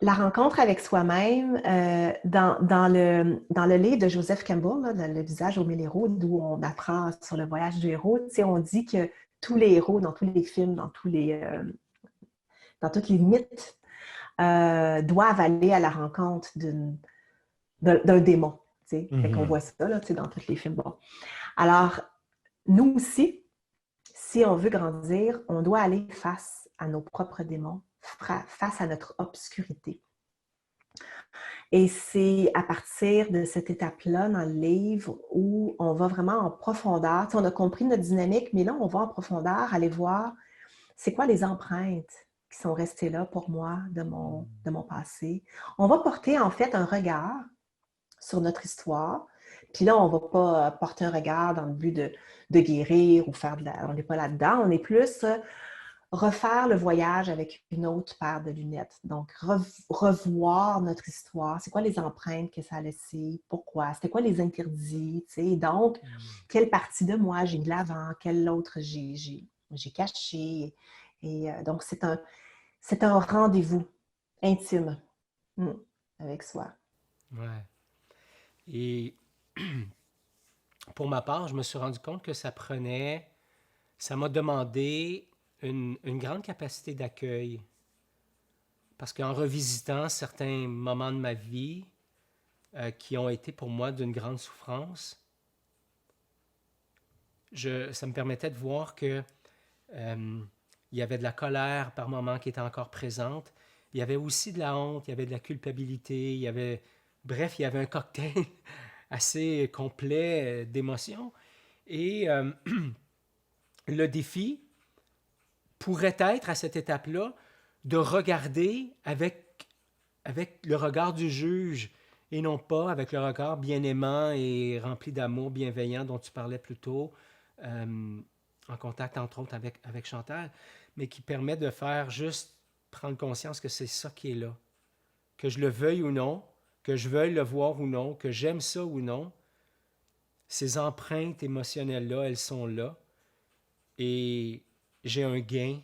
la rencontre avec soi-même, dans le livre de Joseph Campbell, là, dans Le visage aux mille héros, d'où on apprend sur le voyage du héros, tu sais, on dit que tous les héros, dans tous les films, dans tous les mythes, doivent aller à la rencontre d'un démon. Tu sais. Fait qu'on Mhm. voit ça là, tu sais, dans tous les films. Bon. Alors, nous aussi, si on veut grandir, on doit aller face à nos propres démons, face à notre obscurité. Et c'est à partir de cette étape-là dans le livre où on va vraiment en profondeur. Tu sais, on a compris notre dynamique, mais là, on va en profondeur aller voir c'est quoi les empreintes qui sont restées là pour moi de mon passé. On va porter en fait un regard sur notre histoire. Puis là, on ne va pas porter un regard dans le but de guérir ou faire de la... On n'est pas là-dedans. On est plus refaire le voyage avec une autre paire de lunettes. Donc, revoir notre histoire. C'est quoi les empreintes que ça a laissées? Pourquoi? C'était quoi les interdits? Tu sais? Donc, quelle partie de moi j'ai de l'avant? Quelle autre j'ai caché? Et donc, c'est un rendez-vous intime avec soi. Ouais. Et pour ma part, je me suis rendu compte que ça m'a demandé une grande capacité d'accueil. Parce qu'en revisitant certains moments de ma vie qui ont été pour moi d'une grande souffrance, ça me permettait de voir que il y avait de la colère par moments qui était encore présente. Il y avait aussi de la honte, il y avait de la culpabilité, bref, il y avait un cocktail assez complet d'émotions. Et le défi pourrait être à cette étape-là de regarder avec le regard du juge et non pas avec le regard bien aimant et rempli d'amour bienveillant dont tu parlais plus tôt, en contact entre autres avec Chantal, mais qui permet de faire juste prendre conscience que c'est ça qui est là. Que je le veuille ou non, que je veuille le voir ou non, que j'aime ça ou non, ces empreintes émotionnelles-là, elles sont là. Et j'ai un gain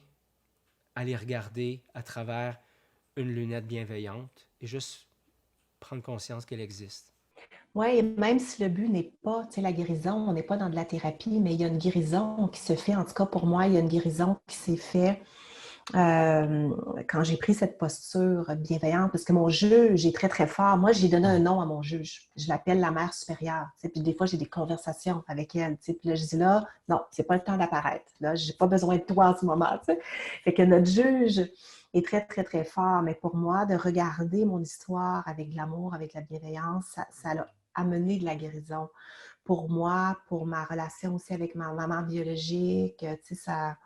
à les regarder à travers une lunette bienveillante et juste prendre conscience qu'elle existe. Oui, et même si le but n'est pas, tu sais, la guérison, on n'est pas dans de la thérapie, mais il y a une guérison qui se fait, en tout cas pour moi, il y a une guérison qui s'est faite euh, quand j'ai pris cette posture bienveillante, parce que mon juge est très, très fort. Moi, j'ai donné un nom à mon juge. Je l'appelle la mère supérieure. Tu sais, puis des fois, j'ai des conversations avec elle. Tu sais, puis là, je dis là, non, c'est pas le temps d'apparaître. Là, j'ai pas besoin de toi en ce moment. Tu sais. Fait que notre juge est très, très, très fort. Mais pour moi, de regarder mon histoire avec de l'amour, avec la bienveillance, ça a amené de la guérison. Pour moi, pour ma relation aussi avec ma maman biologique, tu sais, ça,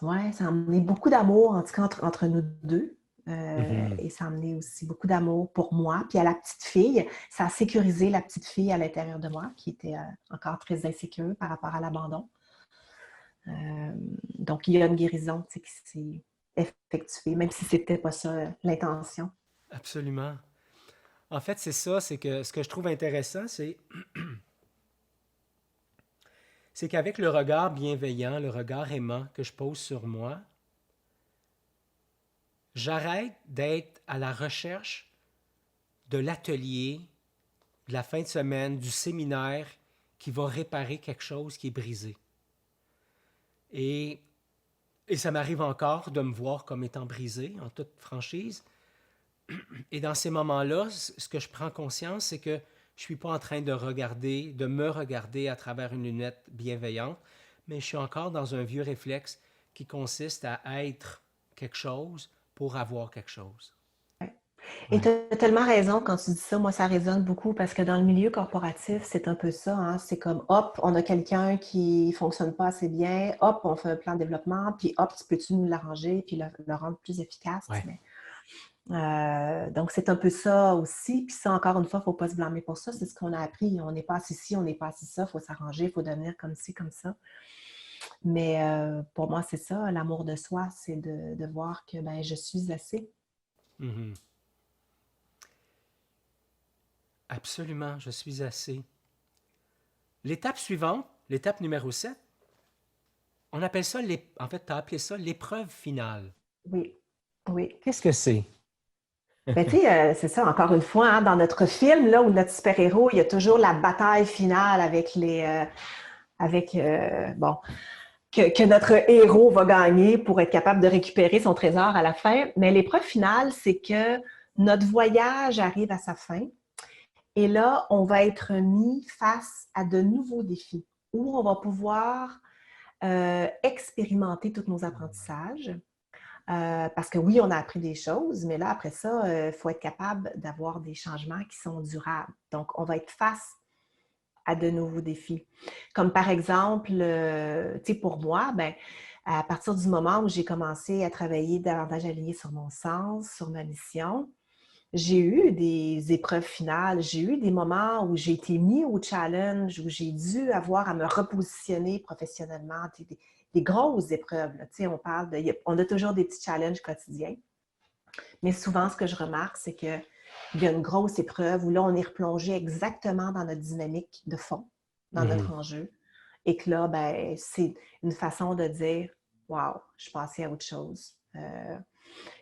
ouais, ça a amené beaucoup d'amour, en tout cas entre nous deux. Mhm. Et ça a amené aussi beaucoup d'amour pour moi. Puis à la petite fille, ça a sécurisé la petite fille à l'intérieur de moi, qui était encore très insécure par rapport à l'abandon. Euh, donc, il y a une guérison qui s'est effectuée, même si c'était pas ça l'intention. Absolument. En fait, c'est ça, c'est que ce que je trouve intéressant, c'est qu'avec le regard bienveillant, le regard aimant que je pose sur moi, j'arrête d'être à la recherche de l'atelier, de la fin de semaine, du séminaire qui va réparer quelque chose qui est brisé. Et, et ça m'arrive encore de me voir comme étant brisé, en toute franchise. Et dans ces moments-là, ce que je prends conscience, c'est que je ne suis pas en train de me regarder à travers une lunette bienveillante, mais je suis encore dans un vieux réflexe qui consiste à être quelque chose pour avoir quelque chose. Et tu Ouais. as tellement raison quand tu dis ça. Moi, ça résonne beaucoup parce que dans le milieu corporatif, c'est un peu ça. Hein. C'est comme, hop, on a quelqu'un qui ne fonctionne pas assez bien. Hop, on fait un plan de développement. Puis, hop, peux-tu nous l'arranger puis le rendre plus efficace? Ouais. Mais Donc, c'est un peu ça aussi. Puis ça, encore une fois, il ne faut pas se blâmer pour ça. C'est ce qu'on a appris. On n'est pas assis ci, on n'est pas assis ça. Il faut s'arranger, il faut devenir comme ci, comme ça. Mais pour moi, c'est ça, l'amour de soi, c'est de voir que ben, je suis assez. Mhm. Absolument, je suis assez. L'étape suivante, l'étape numéro 7, on appelle ça, en fait, tu as appelé ça l'épreuve finale. Oui, oui. Qu'est-ce que c'est? Mais tu sais, c'est ça, encore une fois, hein, dans notre film, là, où notre super-héros, il y a toujours la bataille finale avec bon, que notre héros va gagner pour être capable de récupérer son trésor à la fin. Mais l'épreuve finale, c'est que notre voyage arrive à sa fin et là, on va être mis face à de nouveaux défis où on va pouvoir expérimenter tous nos apprentissages. Parce que oui, on a appris des choses, mais là, après ça, il faut être capable d'avoir des changements qui sont durables. Donc, on va être face à de nouveaux défis. Comme par exemple, tu sais, pour moi, ben, à partir du moment où j'ai commencé à travailler davantage aligné sur mon sens, sur ma mission, j'ai eu des épreuves finales, j'ai eu des moments où j'ai été mis au challenge, où j'ai dû avoir à me repositionner professionnellement, des grosses épreuves. Là. Tu sais, on a toujours des petits challenges quotidiens, mais souvent, ce que je remarque, c'est qu'il y a une grosse épreuve où là, on est replongé exactement dans notre dynamique de fond, dans notre Mhm. enjeu, et que là, ben, c'est une façon de dire « Wow, je suis passée à autre chose.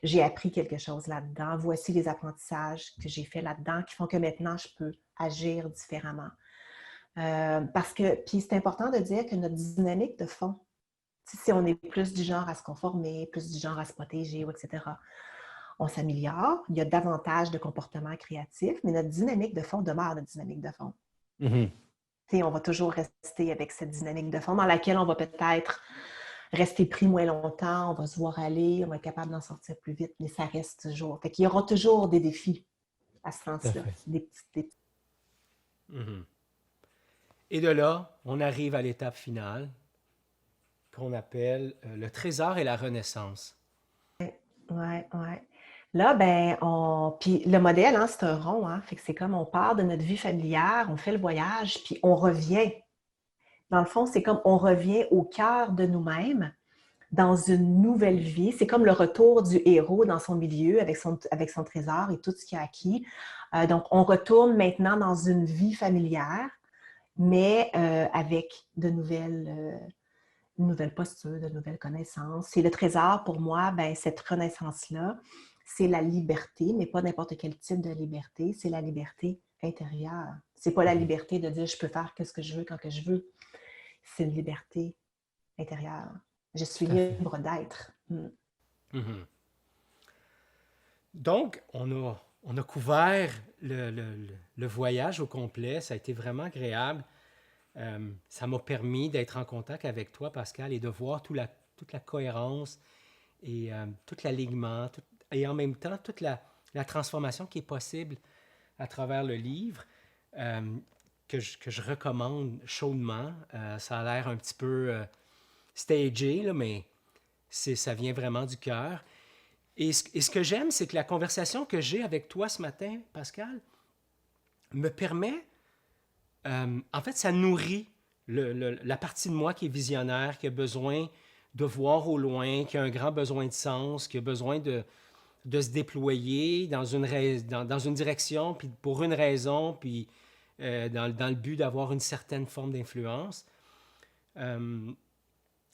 J'ai appris quelque chose là-dedans. Voici les apprentissages que j'ai faits là-dedans qui font que maintenant, je peux agir différemment. » Parce que, puis c'est important de dire que notre dynamique de fond, si on est plus du genre à se conformer, plus du genre à se protéger, etc., on s'améliore, il y a davantage de comportements créatifs, mais notre dynamique de fond demeure notre dynamique de fond. Mhm. On va toujours rester avec cette dynamique de fond dans laquelle on va peut-être rester pris moins longtemps, on va se voir aller, on va être capable d'en sortir plus vite, mais ça reste toujours. Fait qu'il y aura toujours des défis à ce Tout à sens-là. fait. Des petits... Mhm. Et de là, on arrive à l'étape finale qu'on appelle le trésor et la renaissance. Ouais, ouais. Là, ben, puis le modèle, hein, c'est un rond, hein. Fait que c'est comme on part de notre vie familière, on fait le voyage, puis on revient. Dans le fond, c'est comme on revient au cœur de nous-mêmes dans une nouvelle vie. C'est comme le retour du héros dans son milieu avec son trésor et tout ce qu'il a acquis. Donc, on retourne maintenant dans une vie familière, mais avec de nouvelles postures, de nouvelles connaissances. Et le trésor, pour moi, ben, cette renaissance-là, c'est la liberté, mais pas n'importe quel type de liberté, c'est la liberté intérieure. C'est pas la Mhm. liberté de dire je peux faire ce que je veux quand que je veux. C'est une liberté intérieure. Je suis Tout à fait. libre d'être. Mm. Mhm. Donc, on a couvert le voyage au complet. Ça a été vraiment agréable. Ça m'a permis d'être en contact avec toi, Pascal, et de voir toute la cohérence et tout l'alignement, et en même temps toute la transformation qui est possible à travers le livre, euh, que je recommande chaudement. Ça a l'air un petit peu stagé, là, mais ça vient vraiment du cœur. Et ce que j'aime, c'est que la conversation que j'ai avec toi ce matin, Pascal, me permet, en fait, ça nourrit la partie de moi qui est visionnaire, qui a besoin de voir au loin, qui a un grand besoin de sens, qui a besoin de se déployer dans une direction, puis pour une raison, puis dans le but d'avoir une certaine forme d'influence. Euh,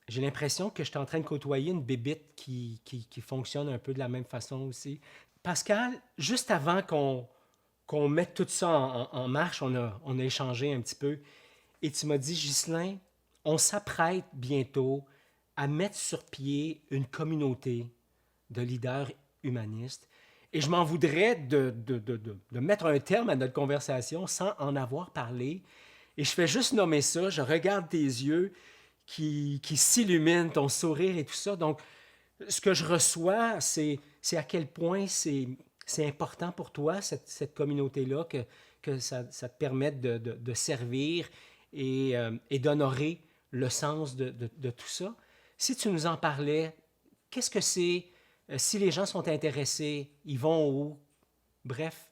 j'ai l'impression que je suis en train de côtoyer une bébite qui fonctionne un peu de la même façon aussi. Pascal, juste avant qu'on mette tout ça en marche, on a échangé un petit peu. Et tu m'as dit, Ghislain, on s'apprête bientôt à mettre sur pied une communauté de leaders humanistes. Et je m'en voudrais de mettre un terme à notre conversation sans en avoir parlé. Et je fais juste nommer ça, je regarde tes yeux qui s'illuminent, ton sourire et tout ça. Donc, ce que je reçois, c'est à quel point c'est important pour toi, cette communauté-là, que ça te permette de servir et d'honorer le sens de tout ça. Si tu nous en parlais, qu'est-ce que c'est Si les gens sont intéressés, ils vont où? Bref.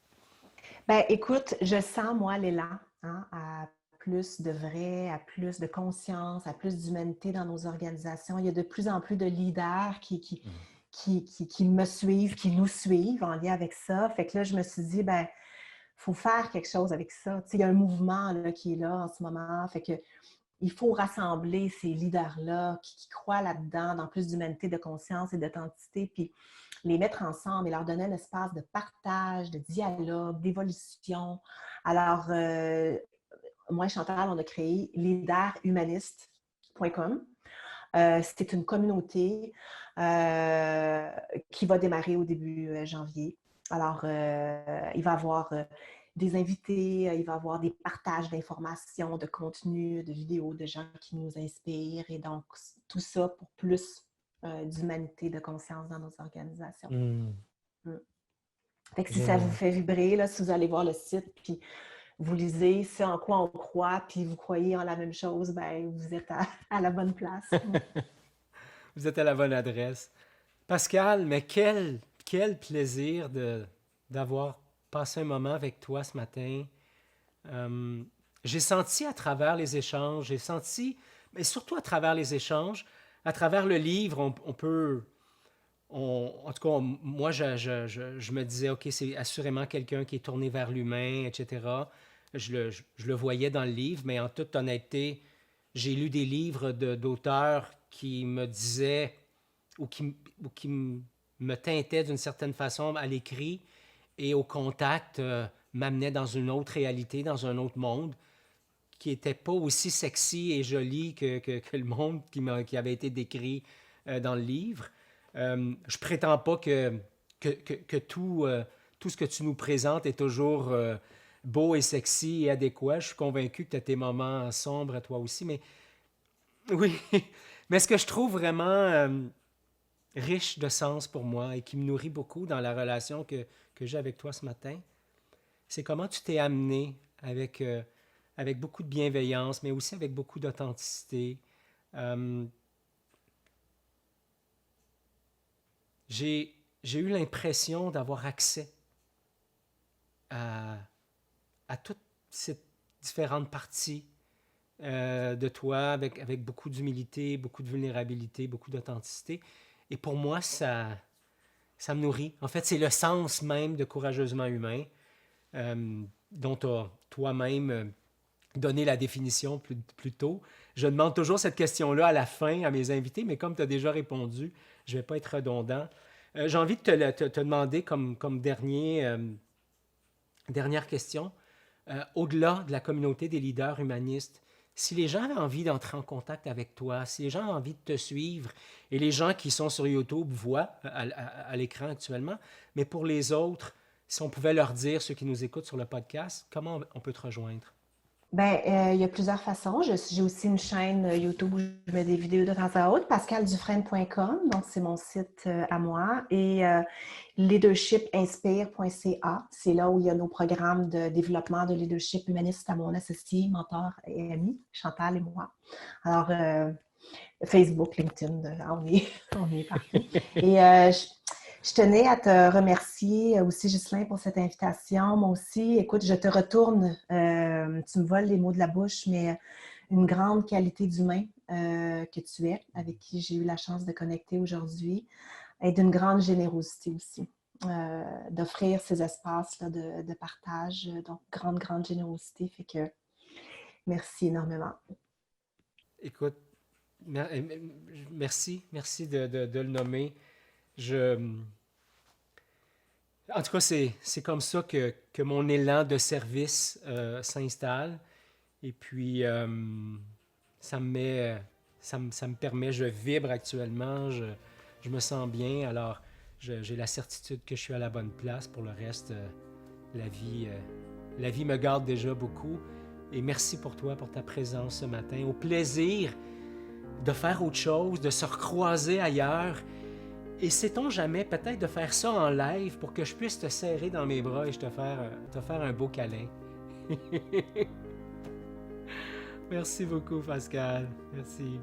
Ben, écoute, je sens, moi, l'élan, hein, à plus de vrai, à plus de conscience, à plus d'humanité dans nos organisations. Il y a de plus en plus de leaders Mm. qui me suivent, qui nous suivent en lien avec ça. Fait que là, je me suis dit, ben, il faut faire quelque chose avec ça. Tu sais, il y a un mouvement là, qui est là en ce moment. Fait que il faut rassembler ces leaders-là qui croient là-dedans, dans plus d'humanité, de conscience et d'authenticité, puis les mettre ensemble et leur donner un espace de partage, de dialogue, d'évolution. Alors, moi et Chantal, on a créé leaderhumaniste.com. C'est une communauté qui va démarrer au début janvier. Alors, il va y avoir des invités, il va y avoir des partages d'informations, de contenus, de vidéos de gens qui nous inspirent. Et donc, tout ça pour plus d'humanité, de conscience dans nos organisations. Mm. Mm. Fait que si ça vous Génial. fait vibrer, là, si vous allez voir le site, puis vous lisez ce en quoi on croit, puis vous croyez en la même chose, ben vous êtes à la bonne place. Vous êtes à la bonne adresse. Pascal, mais quel plaisir d'avoir passé un moment avec toi ce matin. Euh, j'ai senti à travers les échanges, j'ai senti, mais surtout à travers les échanges, à travers le livre, on peut, en tout cas, moi, je me disais, OK, c'est assurément quelqu'un qui est tourné vers l'humain, etc. Je le voyais dans le livre, mais en toute honnêteté, j'ai lu des livres d'auteurs qui me disaient ou qui me teintaient d'une certaine façon à l'écrit et au contact m'amenaient dans une autre réalité, dans un autre monde qui n'était pas aussi sexy et joli que le monde qui avait été décrit dans le livre. Je prétends pas que tout ce que tu nous présentes est toujours beau et sexy et adéquat. Je suis convaincu que tu as tes moments sombres, toi aussi, mais oui. Mais ce que je trouve vraiment riche de sens pour moi et qui me nourrit beaucoup dans la relation que j'ai avec toi ce matin, c'est comment tu t'es amené avec beaucoup de bienveillance, mais aussi avec beaucoup d'authenticité. Euh, j'ai eu l'impression d'avoir accès à, à toutes ces différentes parties de toi, avec beaucoup d'humilité, beaucoup de vulnérabilité, beaucoup d'authenticité. Et pour moi, ça me nourrit. En fait, c'est le sens même de Courageusement Humain, dont tu as toi-même donné la définition plus tôt. Je demande toujours cette question-là à la fin à mes invités, mais comme tu as déjà répondu, je ne vais pas être redondant. J'ai envie de te demander comme dernière question, au-delà de la communauté des leaders humanistes, si les gens avaient envie d'entrer en contact avec toi, si les gens ont envie de te suivre, et les gens qui sont sur YouTube voient à l'écran actuellement, mais pour les autres, si on pouvait leur dire, ceux qui nous écoutent sur le podcast, comment on peut te rejoindre? Ben, il y a plusieurs façons. J'ai aussi une chaîne YouTube où je mets des vidéos de temps à autre, pascaldufresne.com, donc c'est mon site à moi, et leadershipinspire.ca, c'est là où il y a nos programmes de développement de leadership humaniste à mon associé, mentor et ami, Chantal et moi. Alors, Facebook, LinkedIn, on est partout. Et je tenais à te remercier aussi, Ghislain, pour cette invitation. Moi aussi, écoute, je te retourne, tu me voles les mots de la bouche, mais une grande qualité d'humain que tu es, avec qui j'ai eu la chance de connecter aujourd'hui, et d'une grande générosité aussi, d'offrir ces espaces-là de partage. Donc, grande générosité. Fait que merci énormément. Écoute, merci de le nommer. Je, En tout cas, c'est comme ça que mon élan de service s'installe. Et puis, ça me met, ça me permet, je vibre actuellement, je me sens bien. Alors, j'ai la certitude que je suis à la bonne place. Pour le reste, la vie, euh, la vie me garde déjà beaucoup. Et merci pour toi, pour ta présence ce matin. Au plaisir de faire autre chose, de se recroiser ailleurs. Et sait-on jamais, peut-être de faire ça en live pour que je puisse te serrer dans mes bras et te faire un beau câlin. Merci beaucoup, Pascal. Merci.